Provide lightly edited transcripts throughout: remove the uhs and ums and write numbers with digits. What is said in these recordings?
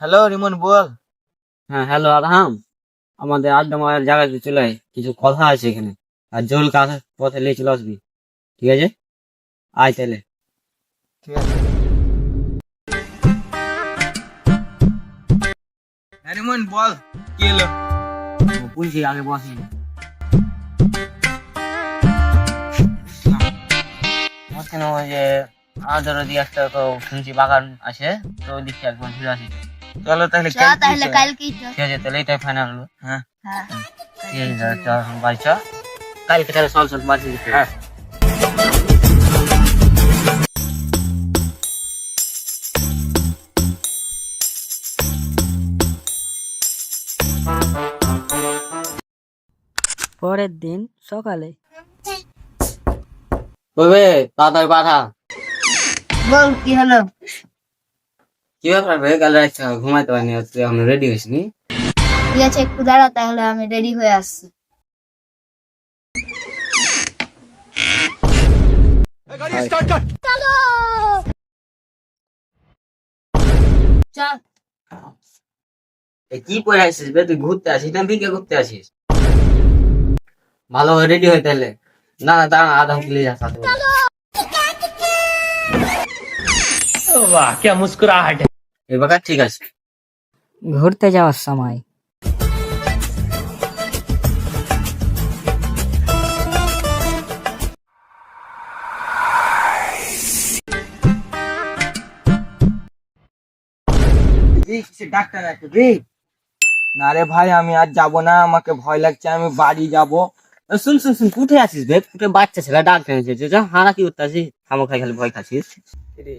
Hello Rimon বল। হ্যাঁ hello আরহাম, আমাদের আড্ডা মারার জায়গায় চলে আয়, কিছু কথা আছে এখানে। আর জল কাছে পথে নিয়ে চলে আসবি, ঠিক আছে? আয় তাহলে। ঠিক আছে। হ্যাঁ রিমন বল, কি হলো? বলছি আগে বসি। বলছিলাম ওই যে আমাদের ওদিকে একটা তো শুনছি বাগান আছে, তো ওই দিকটা একবার ঘুরে আসি। চলো তাহলে তাহলে কালকেই চল। ঠিক আছে, তাহলে এটাই ফাইনাল হলো। হ্যাঁ হ্যাঁ ঠিক আছে, চল এখন বাড়ি চ। কালকে তাহলে চল চল বাড়ি যেতে। হ্যাঁ। পরের দিন সকালে তবে তাড়াতাড়ি পাঠা। বল কি হলো? কি ব্যাপার ভাই, কাল রাত ঘুমাইতে পারিনি, তুই এখন রেডি হয়েছিস নি? ঠিক আছে, একটু দাঁড়া, তাহলে আমি রেডি হয়ে আসছি। চলো চল। কি পরে আসিস বে, তুই ঘুরতে আসিস না ভিকে ঘুরতে আসিস? ভালো রেডি হয়ে তাহলে। না না দাঁড়া, আধা কিলো যা সাথে। वाह क्या मुस्कुराहट है। এবার ঠিক আছে। ঘুরতে যাওয়ার সময় ডাক্তার আছে রে? না রে ভাই, আমি আর যাবো না, আমাকে ভয় লাগছে, আমি বাড়ি যাবো। শুন শুন শুন, কোথায় আছিস বে? কোথায় বাচ্চা ছেলে ডাক্তার এসেছে, যা হারা কি করতে আসিস? খামো খাই খালি ভয় খাচ্ছিস রে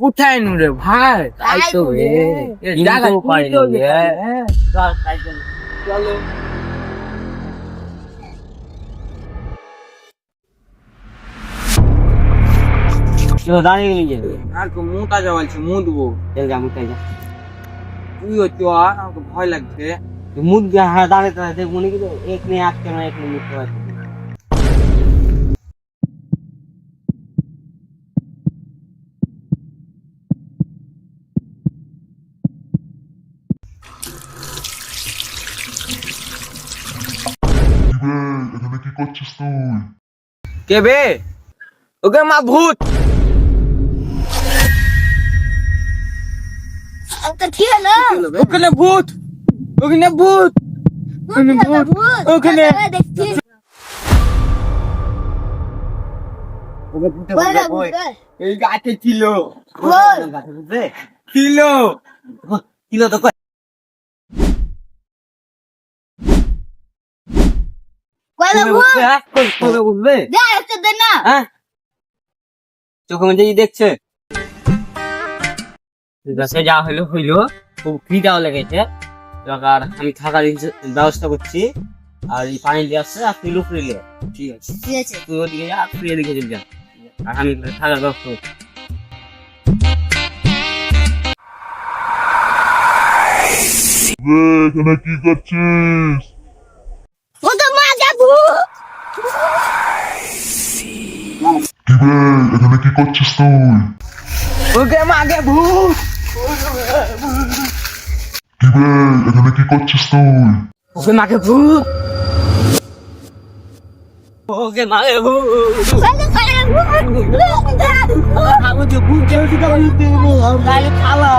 কোথায় নু রে ভাই? তাই তো রে, জায়গা কিন্তু পারিনি চল, রে। হ্যাঁ, চল তাই চল। চলো। চলো দাঁড়িয়ে গেলি যে। আর তো মুটা যাওয়ালছি, মুদবো। চল যা মুখ যা। তুইও চল, আমাকে ভয় লাগছে। মুখ যা, হ্যাঁ দাঁড়িয়ে দাঁড়িয়ে দেখ মনে কিন্তু এক নিয়ে আসছে না, এক নিয়ে মুখতে পারছি। এখানে কি করছিস তুই? কে বে? ওকে মা ভূত। কি হলো? ওখানে ভূত, ওখানে ভূত, ওখানে ভূত, ওখানে। দেখছি ওকে ভূতে বল না, বল, বল। এই গাছে ছিল, বল। ছিল। কিলো তো কই? কই বাবু? তোকে বুঝবে? দে একটা দে না। হ্যাঁ চোখে মধ্যে কি দেখছে? ঠিক আছে, যা হইলো হইলো, খুব খিদাও লেগেছে। এবার আমি থাকার ব্যবস্থা করছি, আর এই পানি দিয়ে আসছে, আর তুই লুকড়ে লে। ঠিক আছে, ঠিক আছে। তুই ওদিকে যা, তুই এদিকে চলে যা, আর আমি থাকার ব্যবস্থা করছি। এখানে কি করছিস? ও তো মা যাবো। এখানে কি করছিস তুই? ওকে মাগে ভূত। এখানে কি করছিস তুই? ওকে মাগে ভূত। ওকে মারে ভূত। কই বাবু? আমি তো ভূত খেয়েছি, তাহলে খাওয়া